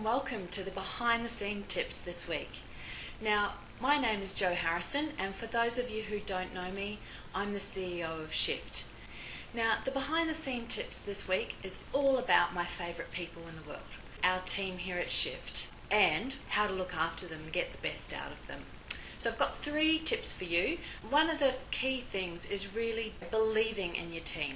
and welcome to the behind the scene tips this week. Now, my name is Jo Harrison, and for those of you who don't know me, I'm the CEO of Shift. Now, the behind the scene tips this week is all about my favourite people in the world, our team here at Shift, and how to look after them and get the best out of them. So I've got 3 tips for you. One of the key things is really believing in your team.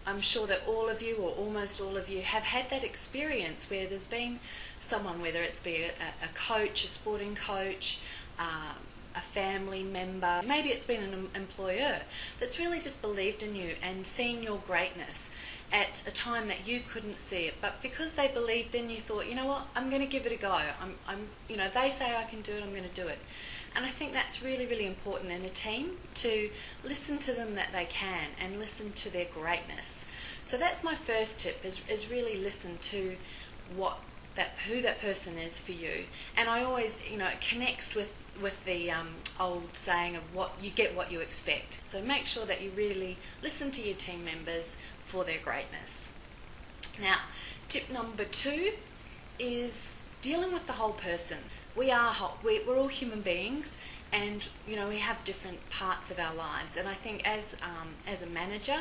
I'm sure that all of you, or almost all of you, have had that experience where there's been someone, whether it's be a coach, a sporting coach, a family member, maybe it's been an employer that's really just believed in you and seen your greatness at a time that you couldn't see it, but because they believed in you, thought, you know what, I'm going to give it a go. They say I can do it, I'm going to do it. And I think that's really, really important in a team, to listen to them that they can and listen to their greatness. So that's my first tip, is really listen to who that person is for you. And I always, it connects with the old saying of what you expect. So make sure that you really listen to your team members for their greatness. Now, tip number 2 is dealing with the whole person. We're all human beings, and we have different parts of our lives. And I think as a manager,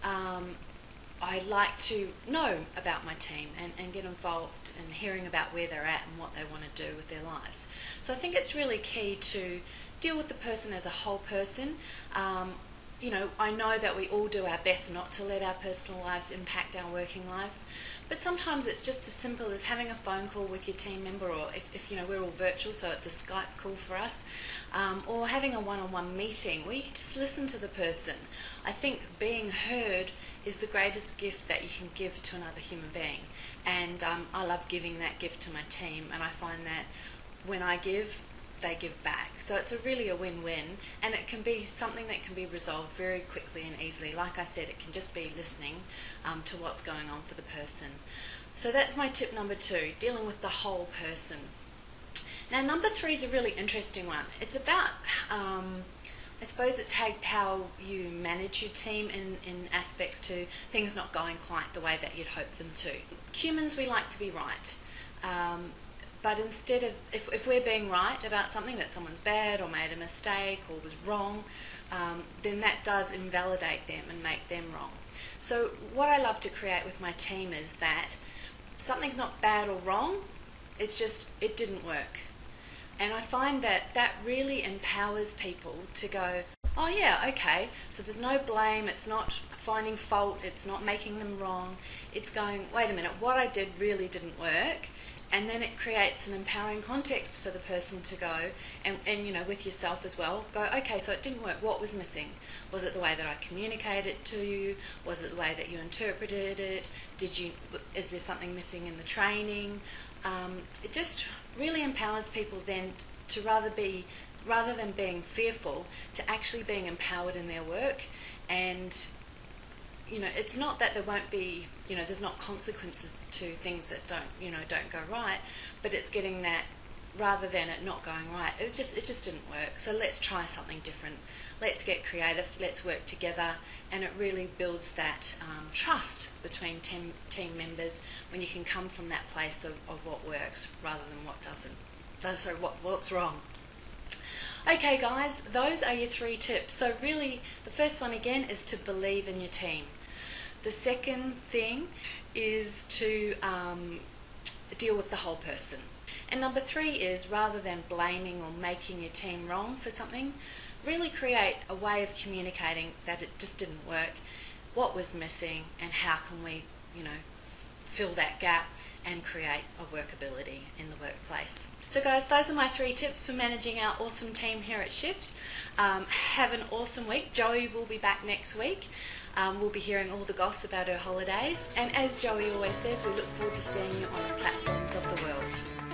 I like to know about my team and get involved in hearing about where they're at and what they want to do with their lives. So I think it's really key to deal with the person as a whole person. I know that we all do our best not to let our personal lives impact our working lives, but sometimes it's just as simple as having a phone call with your team member, or if we're all virtual, so it's a Skype call for us, or having a one-on-one meeting where you can just listen to the person. I think being heard is the greatest gift that you can give to another human being, and I love giving that gift to my team, and I find that when I give, they give back. So it's really a win-win, and it can be something that can be resolved very quickly and easily. Like I said, it can just be listening to what's going on for the person. So that's my tip number 2, dealing with the whole person. Now, number 3 is a really interesting one. It's about, I suppose it's how you manage your team in aspects to things not going quite the way that you'd hope them to. Humans, we like to be right. But instead of, if we're being right about something, that someone's bad or made a mistake or was wrong, then that does invalidate them and make them wrong. So what I love to create with my team is that something's not bad or wrong, it's just, it didn't work. And I find that really empowers people to go, oh yeah, okay, so there's no blame, it's not finding fault, it's not making them wrong, it's going, wait a minute, what I did really didn't work. And then it creates an empowering context for the person to go, and with yourself as well, go, okay, so it didn't work, what was missing? Was it the way that I communicated it to you? Was it the way that you interpreted it? Is there something missing in the training? It just really empowers people then to rather than being fearful, to actually being empowered in their work. And it's not that there won't be, there's not consequences to things that don't go right, but it's getting that, rather than it not going right, it just didn't work. So let's try something different. Let's get creative. Let's work together, and it really builds that trust between team members when you can come from that place of what works rather than what doesn't. Sorry, what's wrong. Okay guys, those are your 3 tips. So really, the first one again is to believe in your team. The second thing is to deal with the whole person. And number 3 is, rather than blaming or making your team wrong for something, really create a way of communicating that it just didn't work, what was missing, and how can we, fill that gap and create a workability in the workplace. So guys, those are my 3 tips for managing our awesome team here at Shift. Have an awesome week. Joey will be back next week. We'll be hearing all the goss about her holidays. And as Joey always says, we look forward to seeing you on the platforms of the world.